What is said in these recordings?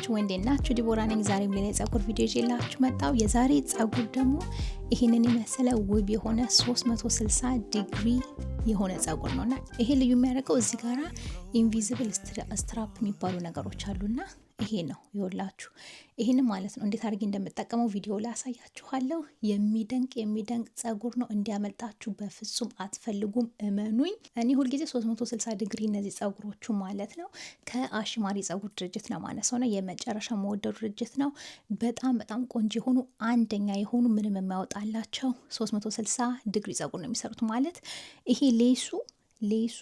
ናችሁ ወይ? እንዴት ናችሁ? ዲቦራ ነኝ። ዛሬም ሌላ የጸጉር ቪዲዮ ይዤላችሁ መጣሁ። የዛሬ ጸጉር ደግሞ ይህንን የመሰለ ውብ የሆነ 360 ዲግሪ የሆነ ጸጉር ነውና ይሄ ልዩ የሚያደርገው እዚህ ጋራ ኢንቪዚብል ስትራፕ የሚባሉ ነገሮች አሉና ይሄ ነው ይወላችሁ። ይሄን ማለት ነው እንዴት አድርጌ እንደምጠቀመው ቪዲዮ ላይ አሳያችኋለሁ። የሚደንቅ ጸጉር ነው። እንዲያመልጣችሁ በፍጹም አትፈልጉም፣ እመኑኝ። እኔ ሁልጊዜ 360 ዲግሪ እነዚህ ጸጉሮቹ ማለት ነው ከአሽማሪ ጸጉር ድርጅት ነው ማለት ነው። የመጨረሻ መወደዱ ድርጅት ነው። በጣም ቆንጆ የሆኑ አንደኛ የሆኑ ምንም የማያወጣላቸው 360 ዲግሪ ጸጉር ነው የሚሰሩት ማለት ይሄ ሌሱ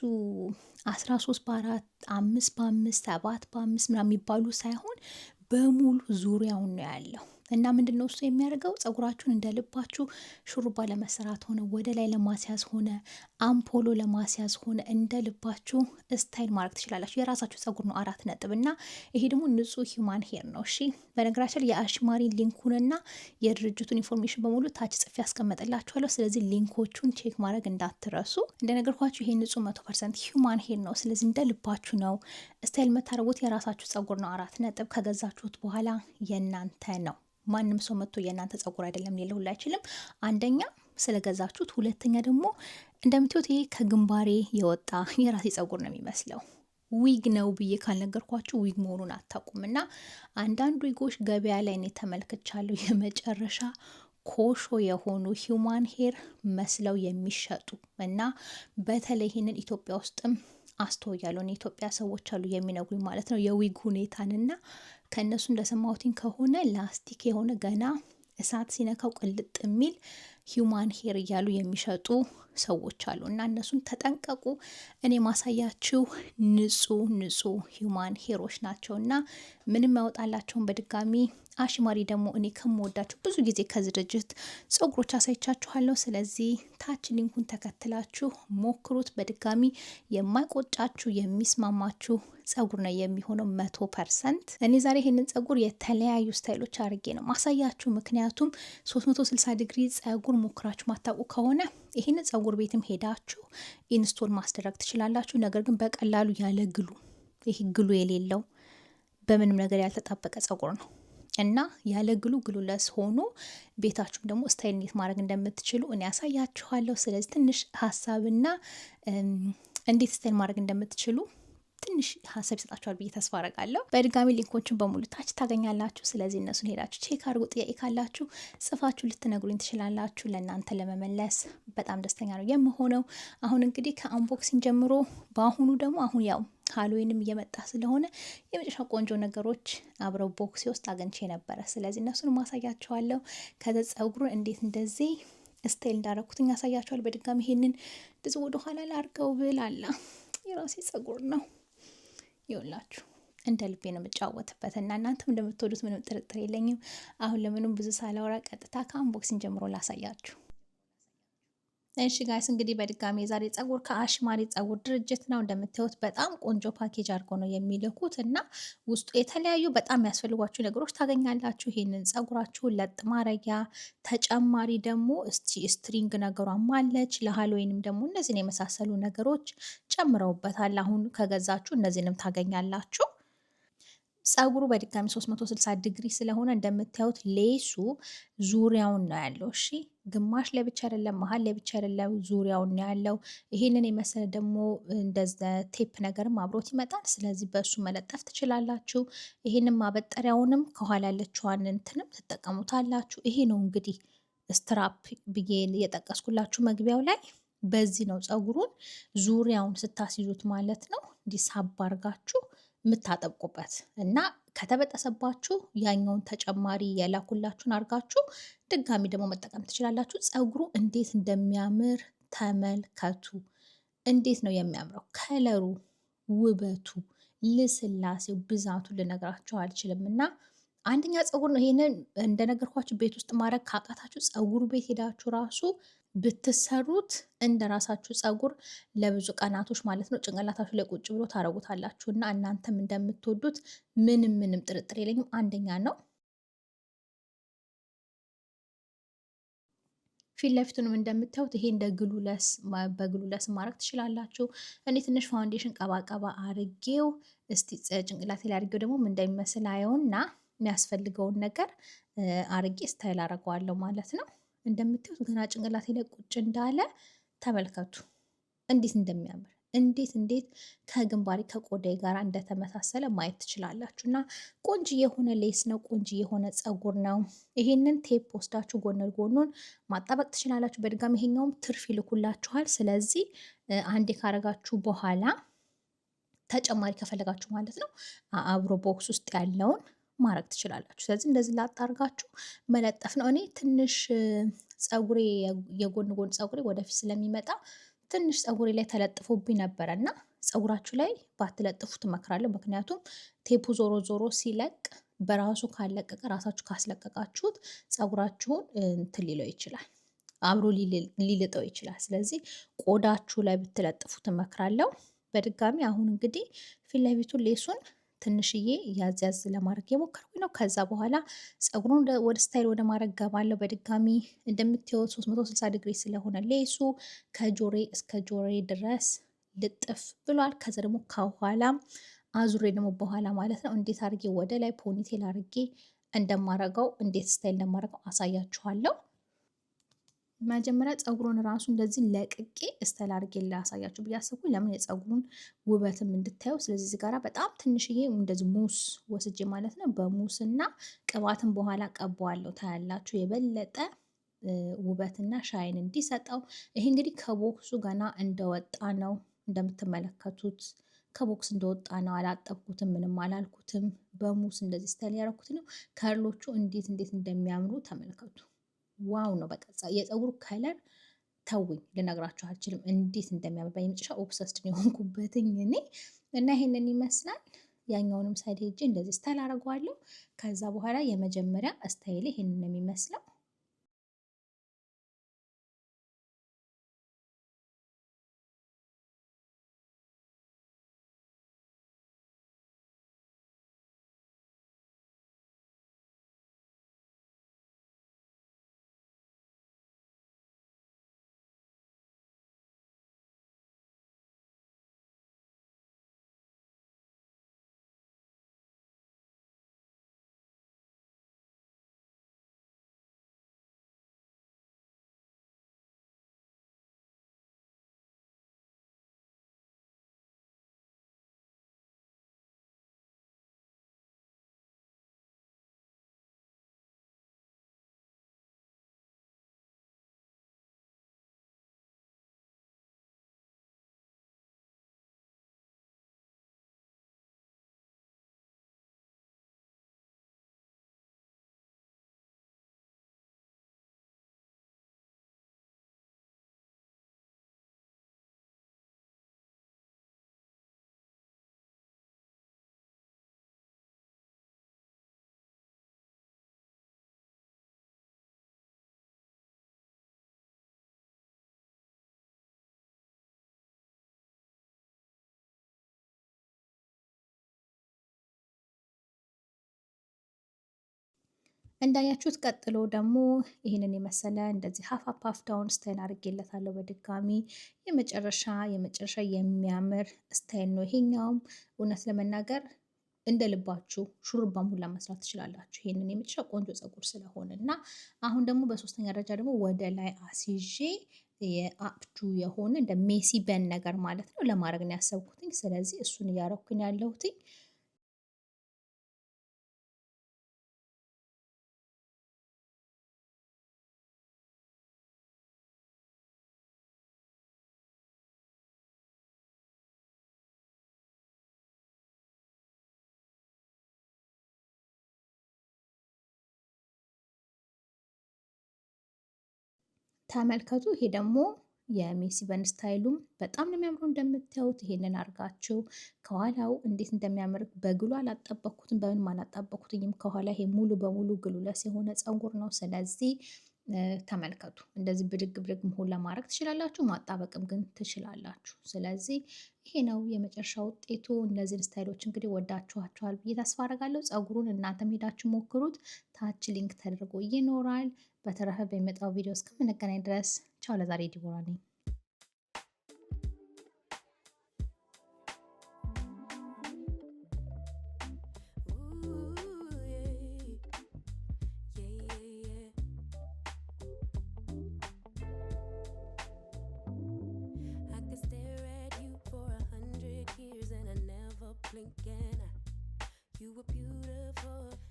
13 በ4 5 በ5 7 በ5 ምናምን የሚባሉ ሳይሆን በሙሉ ዙሪያውን ነው ያለው። እና ምንድነው እሱ የሚያደርገው ጸጉራችሁን እንደልባችሁ ሹሩባ ለመሰራት ሆነ ወደ ላይ ለማስያዝ ሆነ አምፖሎ ለማስያዝ ሆነ እንደልባችሁ ስታይል ማድረግ ትችላላችሁ። የራሳችሁ ጸጉር ነው 4 ነጥብ እና ይሄ ደግሞ ንጹህ ሂውማን ሄር ነው። እሺ በነገራችን የአሽማሪ ሊንኩንና የድርጅቱን ኢንፎርሜሽን በሙሉ ታች ጽፌ ያስቀምጥላችኋለሁ። ስለዚህ ሊንኮቹን ቼክ ማድረግ እንዳትረሱ። እንደነገርኳችሁ ይሄ ንጹህ 100% ሂውማን ሄር ነው። ስለዚህ እንደልባችሁ ነው ስታይል የምታደርጉት። የራሳችሁ ጸጉር ነው 4 ነጥብ። ከገዛችሁት በኋላ የናንተ ነው። ማንም ሰው መጥቶ የናንተ ጸጉር አይደለም ሊለው አይችልም። አንደኛ ስለገዛችሁት፣ ሁለተኛ ደግሞ እንደምትዩት ይሄ ከግንባሬ የወጣ የራሴ ጸጉር ነው የሚመስለው። ዊግ ነው ብዬ ካልነገርኳችሁ ዊግ መሆኑን አታውቁምና አንዳንድ ዊጎች ገበያ ላይ እኔ ተመልክቻለሁ። የመጨረሻ ኮሾ የሆኑ ሂውማን ሄር መስለው የሚሸጡ እና በተለይ ይሄንን ኢትዮጵያ ውስጥም አስተውያለሁ። ኢትዮጵያ ሰዎች አሉ የሚነግሩኝ ማለት ነው የዊግ ሁኔታንና ከእነሱ እንደሰማሁትኝ ከሆነ ላስቲክ የሆነ ገና እሳት ሲነካው ቅልጥ የሚል ሂውማን ሄር እያሉ የሚሸጡ ሰዎች አሉ እና እነሱን ተጠንቀቁ። እኔ ማሳያችሁ ንጹህ ሂውማን ሄሮች ናቸው እና ምንም ያወጣላቸውን በድጋሚ አሽማሪ ደግሞ እኔ ከምወዳችሁ ብዙ ጊዜ ከዚህ ድርጅት ጸጉሮች አሳይቻችኋለሁ። ስለዚህ ታች ሊንኩን ተከትላችሁ ሞክሩት። በድጋሚ የማይቆጫችሁ የሚስማማችሁ ጸጉር ነው የሚሆነው 100%። እኔ ዛሬ ይሄንን ጸጉር የተለያዩ ስታይሎች አድርጌ ነው ማሳያችሁ። ምክንያቱም 360 ዲግሪ ጸጉር ሞክራችሁ ማታውቁ ከሆነ ይሄንን ጸጉር ቤትም ሄዳችሁ ኢንስቶል ማስደረግ ትችላላችሁ። ነገር ግን በቀላሉ ያለ ግሉ፣ ይሄ ግሉ የሌለው በምንም ነገር ያልተጣበቀ ጸጉር ነው እና ያለ ግሉለስ ሆኖ ቤታችሁም ደግሞ ስታይል እንዴት ማድረግ እንደምትችሉ እኔ ያሳያችኋለሁ። ስለዚህ ትንሽ ሀሳብና እንዴት ስታይል ማድረግ እንደምትችሉ ትንሽ ሀሳብ ይሰጣችኋል ብዬ ተስፋ አረጋለሁ። በድጋሚ ሊንኮችን በሙሉ ታች ታገኛላችሁ። ስለዚህ እነሱን ሄዳችሁ ቼክ አድርጉ። ጥያቄ ካላችሁ ጽፋችሁ ልትነግሩኝ ትችላላችሁ። ለእናንተ ለመመለስ በጣም ደስተኛ ነው የምሆነው። አሁን እንግዲህ ከአንቦክሲንግ ጀምሮ በአሁኑ ደግሞ አሁን ያው ሃሎዊንም እየመጣ ስለሆነ የመጨረሻ ቆንጆ ነገሮች አብረው ቦክስ ውስጥ አግኝቼ ነበረ። ስለዚህ እነሱን ማሳያችኋለሁ። ከዛ ጸጉሩን እንዴት እንደዚህ ስታይል እንዳረኩትኝ ያሳያችኋል። በድጋሚ ይሄንን ድዝ ወደ ኋላ ላርገው ብላላ የራሴ ጸጉር ነው ይውላችሁ። እንደ ልቤ ነው የምጫወትበት እና እናንተም እንደምትወዱት ምንም ጥርጥር የለኝም። አሁን ለምንም ብዙ ሳላወራ ቀጥታ ከአንቦክሲንግ ጀምሮ ላሳያችሁ። እሺ ጋይስ እንግዲህ በድጋሚ የዛሬ ጸጉር ከአሽማሪ ጸጉር ድርጅት ነው። እንደምታዩት በጣም ቆንጆ ፓኬጅ አድርገው ነው የሚልኩት እና ውስጡ የተለያዩ በጣም ያስፈልጓችሁ ነገሮች ታገኛላችሁ። ይሄንን ጸጉራችሁን ለጥ ማረጊያ ተጨማሪ ደግሞ ስትሪንግ ነገሯም አለች። ለሃሎዊንም ደግሞ እነዚህን የመሳሰሉ ነገሮች ጨምረውበታል። አሁን ከገዛችሁ እነዚህንም ታገኛላችሁ። ጸጉሩ በድጋሚ 360 ዲግሪ ስለሆነ እንደምታዩት ሌሱ ዙሪያውን ነው ያለው። እሺ ግማሽ ላይ ብቻ አይደለም፣ መሀል ላይ ብቻ አይደለም፣ ዙሪያውን ነው ያለው። ይሄንን የመሰለ ደግሞ እንደዛ ቴፕ ነገርም አብሮት ይመጣል። ስለዚህ በሱ መለጠፍ ትችላላችሁ። ይሄንን ማበጠሪያውንም ከኋላ ያለችዋን እንትንም ትጠቀሙታላችሁ። ይሄ ነው እንግዲህ ስትራፕ ብዬ የጠቀስኩላችሁ መግቢያው ላይ። በዚህ ነው ጸጉሩን ዙሪያውን ስታስይዙት ማለት ነው እንዲሳባ አርጋችሁ የምታጠብቁበት እና ከተበጠሰባችሁ ያኛውን ተጨማሪ የላኩላችሁን አርጋችሁ ድጋሚ ደግሞ መጠቀም ትችላላችሁ። ጸጉሩ እንዴት እንደሚያምር ተመልከቱ። እንዴት ነው የሚያምረው! ከለሩ፣ ውበቱ፣ ልስላሴው፣ ብዛቱ ልነግራችሁ አልችልም እና አንደኛ ጸጉር ነው። ይሄንን እንደነገርኳችሁ ቤት ውስጥ ማድረግ ካቃታችሁ ጸጉር ቤት ሄዳችሁ ራሱ ብትሰሩት እንደ ራሳችሁ ጸጉር ለብዙ ቀናቶች ማለት ነው ጭንቅላታችሁ ላይ ቁጭ ብሎ ታረጉታላችሁ እና እናንተም እንደምትወዱት ምንም ጥርጥር የለኝም። አንደኛ ነው። ፊት ለፊቱንም እንደምታዩት ይሄ እንደ ግሉለስ በግሉለስ ማድረግ ትችላላችሁ። እኔ ትንሽ ፋውንዴሽን ቀባ ቀባ አርጌው እስቲ ጭንቅላቴ ላይ አርጌው ደግሞ ምን እንደሚመስል አየውና የሚያስፈልገውን ነገር አርጌ ስታይል አረገዋለሁ ማለት ነው። እንደምታዩት ገና ጭንቅላቴ ላይ ቁጭ እንዳለ ተመልከቱ እንዴት እንደሚያምር እንዴት ከግንባሬ ከቆዳዬ ጋር እንደተመሳሰለ ማየት ትችላላችሁ። እና ቆንጆ የሆነ ሌስ ነው፣ ቆንጆ የሆነ ፀጉር ነው። ይሄንን ቴፕ ወስዳችሁ ጎን ጎኑን ማጣበቅ ትችላላችሁ። በድጋሚ ይሄኛውም ትርፍ ይልኩላችኋል። ስለዚህ አንዴ ካረጋችሁ በኋላ ተጨማሪ ከፈለጋችሁ ማለት ነው አብሮ ቦክስ ውስጥ ያለውን ማድረግ ትችላላችሁ። ስለዚህ እንደዚህ ላጣርጋችሁ መለጠፍ ነው። እኔ ትንሽ ፀጉሬ የጎን ጎን ፀጉሬ ወደፊት ስለሚመጣ ትንሽ ፀጉሬ ላይ ተለጥፎብኝ ነበረ እና ፀጉራችሁ ላይ ባትለጥፉ ትመክራለሁ። ምክንያቱም ቴፑ ዞሮ ዞሮ ሲለቅ በራሱ ካለቀቀ ራሳችሁ ካስለቀቃችሁት ፀጉራችሁን እንትን ሊለው ይችላል፣ አብሮ ሊልጠው ይችላል። ስለዚህ ቆዳችሁ ላይ ብትለጥፉ ትመክራለሁ። በድጋሚ አሁን እንግዲህ ፊት ለፊቱን ሌሱን ትንሽዬ ያዝ ያዝ ለማድረግ የሞከርኩኝ ነው። ከዛ በኋላ ፀጉሩን ወደ ስታይል ወደ ማድረግ ገባለሁ። በድጋሚ እንደምታዩት 360 ዲግሪ ስለሆነ ሌሱ ከጆሬ እስከ ጆሬ ድረስ ልጥፍ ብሏል። ከዛ ደግሞ ከኋላም አዙሬ ደግሞ በኋላ ማለት ነው እንዴት አድርጌ ወደ ላይ ፖኒቴል አድርጌ እንደማረገው እንዴት ስታይል እንደማረገው አሳያችኋለሁ። መጀመሪያ ፀጉሩን ራሱ እንደዚህ ለቅቄ ስታይል አድርጌ ላሳያችሁ ብዬ አሰብኩኝ። ለምን የፀጉሩን ውበትም እንድታዩ። ስለዚህ እዚህ ጋራ በጣም ትንሽዬ እንደዚህ ሙስ ወስጄ ማለት ነው በሙስ እና ቅባትን በኋላ ቀባዋለሁ። ታያላችሁ የበለጠ ውበትና ሻይን እንዲሰጠው። ይሄ እንግዲህ ከቦክሱ ገና እንደወጣ ነው እንደምትመለከቱት። ከቦክስ እንደወጣ ነው። አላጠብኩትም፣ ምንም አላልኩትም። በሙስ እንደዚህ ስታይል ያደረኩት ነው። ከርሎቹ እንዴት እንደሚያምሩ ተመልከቱ። ዋው ነው በቃ የፀጉሩ ከለር ተውኝ ልነግራችሁ አልችልም፣ እንዴት እንደሚያምር በመጨረሻ ኦብሰስድ ነው የሆንኩበትኝ እኔ እና ይሄንን ይመስላል። ያኛውንም ሳይድ ሄጄ እንደዚህ ስታይል አደርገዋለሁ። ከዛ በኋላ የመጀመሪያ ስታይል ይሄንን ነው የሚመስለው። እንዳያችሁት ቀጥሎ ደግሞ ይህንን የመሰለ እንደዚህ ሀፍ አፕ ሀፍ ዳውን ስታይል አድርጌለታለሁ። በድጋሚ የመጨረሻ የሚያምር ስታይል ነው ይሄኛውም። እውነት ለመናገር እንደ ልባችሁ ሹሩባም ሁላ መስራት ትችላላችሁ። ይሄንን የመጨረሻ ቆንጆ ፀጉር ስለሆነ እና አሁን ደግሞ በሶስተኛ ደረጃ ደግሞ ወደ ላይ አስይዤ የአፕቱ የሆነ እንደ ሜሲ በን ነገር ማለት ነው ለማድረግ ነው ያሰብኩትኝ። ስለዚህ እሱን እያረኩኝ ያለሁትኝ። ተመልከቱ። ይሄ ደግሞ የሜሲ በን ስታይሉም በጣም ነው የሚያምረው። እንደምታዩት ይሄንን አድርጋችሁ ከኋላው እንዴት እንደሚያምር በግሉ አላጠበኩትም፣ በምንም አላጠበኩትኝም። ከኋላ ይሄ ሙሉ በሙሉ ግሉለስ የሆነ ፀጉር ነው። ስለዚህ ተመልከቱ። እንደዚህ ብድግ ብድግ መሆን ለማድረግ ትችላላችሁ፣ ማጣበቅም ግን ትችላላችሁ። ስለዚህ ይሄ ነው የመጨረሻ ውጤቱ። እነዚህን ስታይሎች እንግዲህ ወዳችኋቸዋል ብዬ ተስፋ አደርጋለሁ። ፀጉሩን እናንተም ሄዳችሁ ሞክሩት። ታች ሊንክ ተደርጎ ይኖራል። በተረፈ በሚመጣው ቪዲዮ እስከምንገናኝ ድረስ ቻው። ለዛሬ ዲቦራ ነኝ። Blinking, you were beautiful.